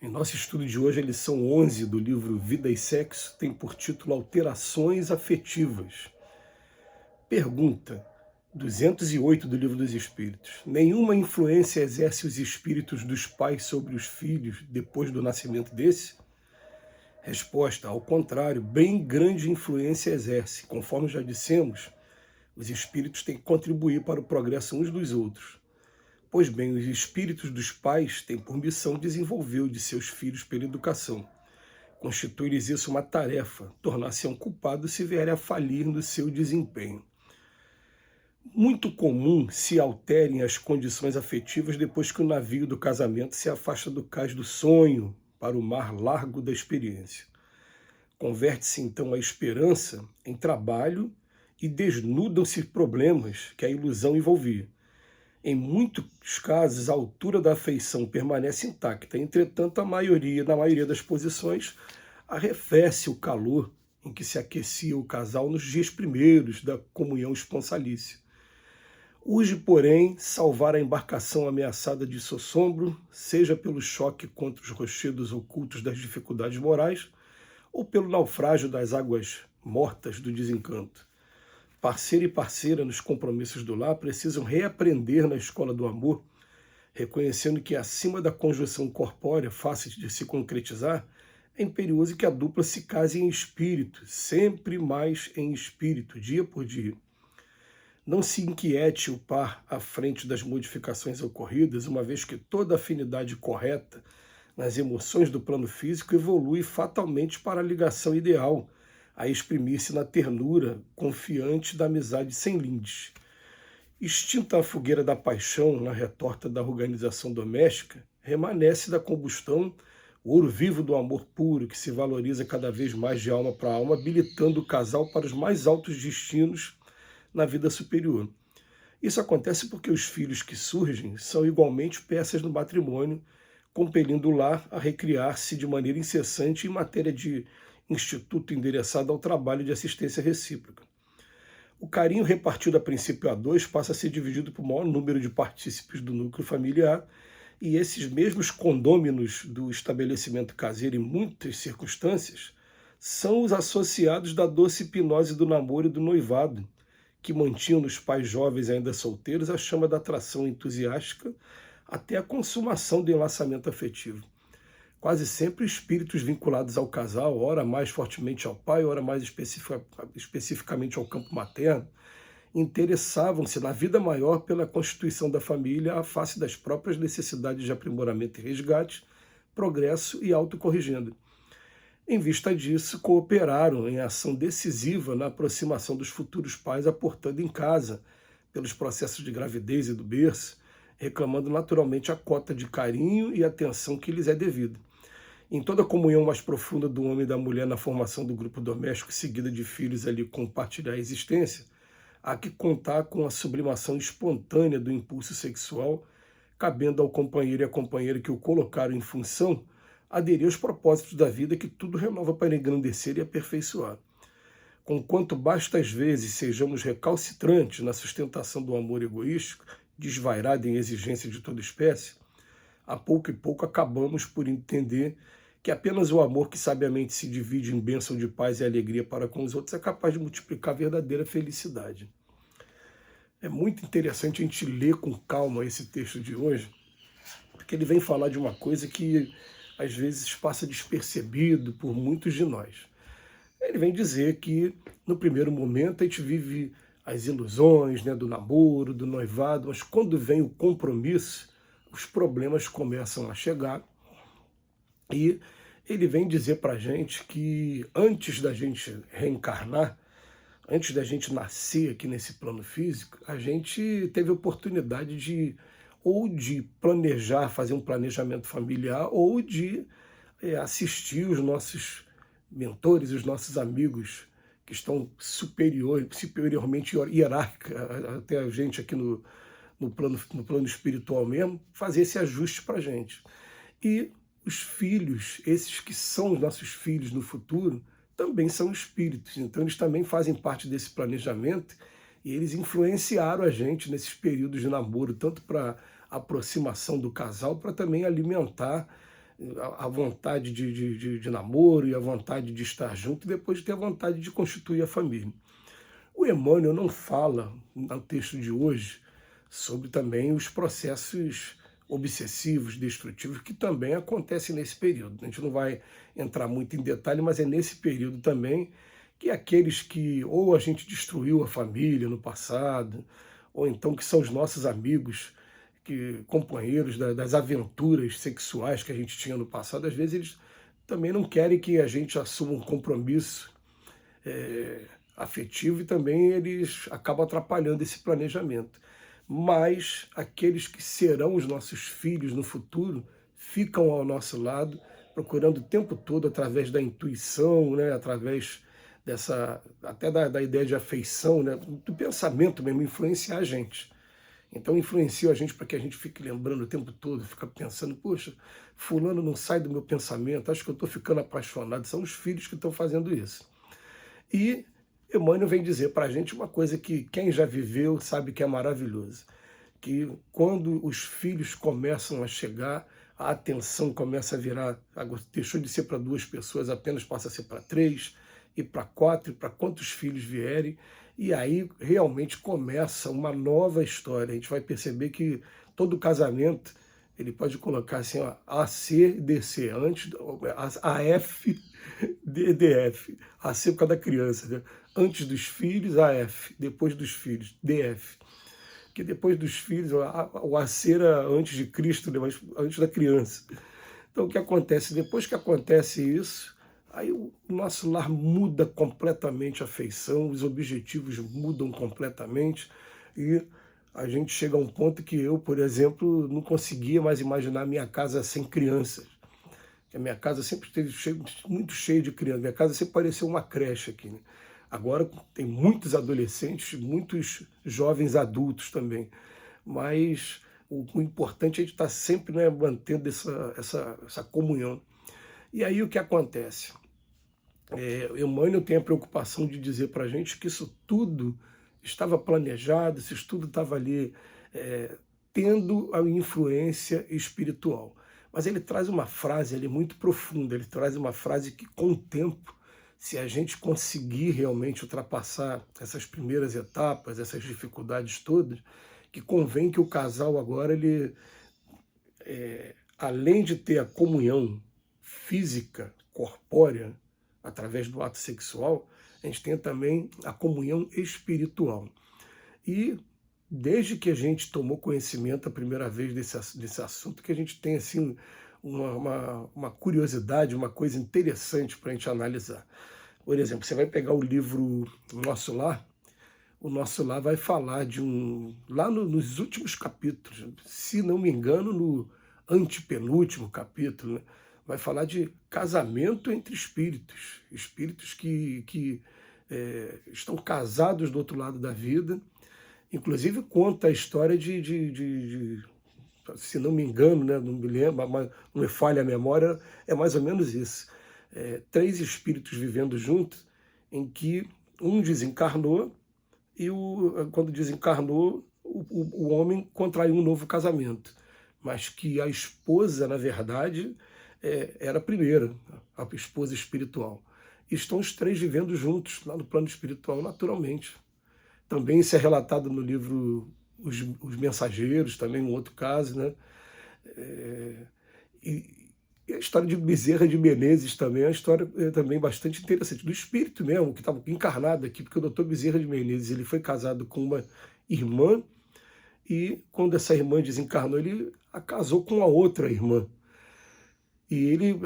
Em nosso estudo de hoje, a lição 11 do livro Vida e Sexo tem por título Alterações Afetivas. Pergunta 208 do Livro dos Espíritos. Nenhuma influência exerce os espíritos dos pais sobre os filhos depois do nascimento desse? Resposta, ao contrário, bem grande influência exerce. Conforme já dissemos, os espíritos têm que contribuir para o progresso uns dos outros. Pois bem, os espíritos dos pais têm por missão desenvolver o de seus filhos pela educação. Constitui-lhes isso uma tarefa, tornar-se-ão culpados se vierem a falir no seu desempenho. Muito comum se alterem as condições afetivas depois que o navio do casamento se afasta do cais do sonho para o mar largo da experiência. Converte-se então a esperança em trabalho e desnudam-se problemas que a ilusão envolvia. Em muitos casos, a altura da afeição permanece intacta, entretanto, na maioria das posições, arrefece o calor em que se aquecia o casal nos dias primeiros da comunhão esponsalícia. Urge, porém, salvar a embarcação ameaçada de sossombro, seja pelo choque contra os rochedos ocultos das dificuldades morais, ou pelo naufrágio das águas mortas do desencanto. Parceiro e parceira nos compromissos do lar precisam reaprender na escola do amor, reconhecendo que acima da conjunção corpórea fácil de se concretizar, é imperioso que a dupla se case em espírito, sempre mais em espírito, dia por dia. Não se inquiete o par à frente das modificações ocorridas, uma vez que toda afinidade correta nas emoções do plano físico evolui fatalmente para a ligação ideal, a exprimir-se na ternura confiante da amizade sem lindes. Extinta a fogueira da paixão na retorta da organização doméstica, remanesce da combustão o ouro vivo do amor puro que se valoriza cada vez mais de alma para alma, habilitando o casal para os mais altos destinos na vida superior. Isso acontece porque os filhos que surgem são igualmente peças do matrimônio, compelindo o lar a recriar-se de maneira incessante em matéria de instituto endereçado ao trabalho de assistência recíproca. O carinho repartido a princípio a dois passa a ser dividido por maior número de partícipes do núcleo familiar, e esses mesmos condôminos do estabelecimento caseiro, em muitas circunstâncias, são os associados da doce hipnose do namoro e do noivado, que mantinham nos pais jovens ainda solteiros a chama da atração entusiástica até a consumação do enlaçamento afetivo. Quase sempre espíritos vinculados ao casal, ora mais fortemente ao pai, ora mais especificamente ao campo materno, interessavam-se na vida maior pela constituição da família à face das próprias necessidades de aprimoramento e resgate, progresso e autocorrigenda. Em vista disso, cooperaram em ação decisiva na aproximação dos futuros pais, aportando em casa, pelos processos de gravidez e do berço, reclamando naturalmente a cota de carinho e atenção que lhes é devida. Em toda a comunhão mais profunda do homem e da mulher na formação do grupo doméstico, seguida de filhos ali compartilhar a existência, há que contar com a sublimação espontânea do impulso sexual, cabendo ao companheiro e à companheira que o colocaram em função aderir aos propósitos da vida que tudo renova para engrandecer e aperfeiçoar. Conquanto basta às vezes sejamos recalcitrantes na sustentação do amor egoístico, desvairado em exigência de toda espécie, a pouco e pouco acabamos por entender que apenas o amor que sabiamente se divide em bênção de paz e alegria para com os outros é capaz de multiplicar a verdadeira felicidade. É muito interessante a gente ler com calma esse texto de hoje, porque ele vem falar de uma coisa que às vezes passa despercebido por muitos de nós. Ele vem dizer que no primeiro momento a gente vive as ilusões, né, do namoro, do noivado, mas quando vem o compromisso, os problemas começam a chegar. E ele vem dizer para a gente que antes da gente reencarnar, antes da gente nascer aqui nesse plano físico, a gente teve a oportunidade de planejar, fazer um planejamento familiar, ou de assistir os nossos mentores, os nossos amigos que estão superiormente hierárquica até a gente aqui no plano espiritual mesmo, fazer esse ajuste para a gente. E os filhos, esses que são os nossos filhos no futuro, também são espíritos. Então eles também fazem parte desse planejamento e eles influenciaram a gente nesses períodos de namoro, tanto para aproximação do casal, para também alimentar a vontade de namoro e a vontade de estar junto, e depois de ter a vontade de constituir a família. O Emmanuel não fala, no texto de hoje, sobre também os processos obsessivos, destrutivos, que também acontecem nesse período. A gente não vai entrar muito em detalhe, mas é nesse período também que aqueles que ou a gente destruiu a família no passado, ou então que são os nossos amigos, companheiros das aventuras sexuais que a gente tinha no passado, às vezes eles também não querem que a gente assuma um compromisso afetivo, e também eles acabam atrapalhando esse planejamento. Mas aqueles que serão os nossos filhos no futuro ficam ao nosso lado, procurando o tempo todo, através da intuição, né, através até da ideia de afeição, né, do pensamento mesmo, influenciar a gente. Então influencia a gente para que a gente fique lembrando o tempo todo, fica pensando, poxa, fulano não sai do meu pensamento, acho que eu estou ficando apaixonado. São os filhos que estão fazendo isso. E Emmanuel vem dizer para a gente uma coisa que quem já viveu sabe que é maravilhoso, que quando os filhos começam a chegar, a atenção começa a virar, deixou de ser para 2 pessoas, apenas passa a ser para 3, e para 4, e para quantos filhos vierem, e aí realmente começa uma nova história. A gente vai perceber que todo casamento, ele pode colocar assim, ó, AC, DC, antes, AF, DF, AC por causa da criança, né? Antes dos filhos, AF, depois dos filhos, DF. Porque depois dos filhos, o AC era antes de Cristo, né? Mas antes da criança. Então o que acontece? Depois que acontece isso, aí o nosso lar muda completamente a feição, os objetivos mudam completamente, e a gente chega a um ponto que eu, por exemplo, não conseguia mais imaginar minha casa sem crianças. A minha casa sempre esteve muito cheia de crianças, minha casa sempre pareceu uma creche aqui, né? Agora tem muitos adolescentes, muitos jovens adultos também, mas o importante é a gente estar sempre, né, mantendo essa comunhão. E aí o que acontece? Emmanuel tem a preocupação de dizer para a gente que isso tudo estava planejado, isso tudo estava ali tendo a influência espiritual. Mas ele traz uma frase ali muito profunda, ele traz uma frase que, com o tempo, se a gente conseguir realmente ultrapassar essas primeiras etapas, essas dificuldades todas, que convém que o casal agora, ele, além de ter a comunhão física, corpórea, através do ato sexual, a gente tem também a comunhão espiritual. E desde que a gente tomou conhecimento a primeira vez desse assunto, que a gente tem assim uma curiosidade, uma coisa interessante para a gente analisar. Por exemplo, você vai pegar o livro Nosso Lar, o Nosso Lar vai falar de lá nos últimos capítulos, se não me engano, no antepenúltimo capítulo, né, vai falar de casamento entre espíritos, espíritos que estão casados do outro lado da vida. Inclusive conta a história se não me engano, né, não me lembro, mas não me falha a memória, é mais ou menos isso. 3 espíritos vivendo juntos, em que um desencarnou, e quando desencarnou, o homem contraiu um novo casamento, mas que a esposa, na verdade, era a primeira, a esposa espiritual. E estão os 3 vivendo juntos, lá no plano espiritual, naturalmente. Também isso é relatado no livro Os Mensageiros, também um outro caso, né? E a história de Bezerra de Menezes também é uma história também bastante interessante, do espírito mesmo, que estava encarnado aqui, porque o doutor Bezerra de Menezes ele foi casado com uma irmã, e quando essa irmã desencarnou, ele a casou com a outra irmã. E ele,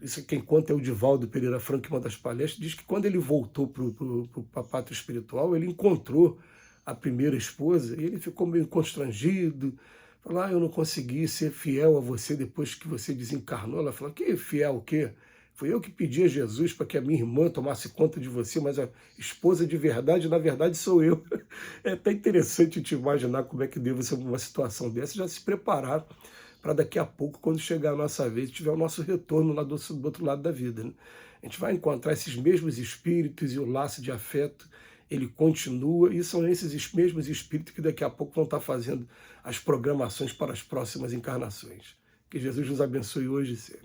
isso quem conta é o Divaldo Pereira Franco, em uma das palestras, diz que quando ele voltou para a pátria espiritual, ele encontrou a primeira esposa, e ele ficou meio constrangido, falou, eu não consegui ser fiel a você depois que você desencarnou. Ela falou, que fiel o quê? Foi eu que pedi a Jesus para que a minha irmã tomasse conta de você, mas a esposa de verdade, na verdade, sou eu. É até interessante te imaginar como é que deve ser uma situação dessa, já se preparar para daqui a pouco, quando chegar a nossa vez, tiver o nosso retorno lá do outro lado da vida, né? A gente vai encontrar esses mesmos espíritos, e o laço de afeto, ele continua, e são esses mesmos espíritos que daqui a pouco vão estar fazendo as programações para as próximas encarnações. Que Jesus nos abençoe hoje e sempre.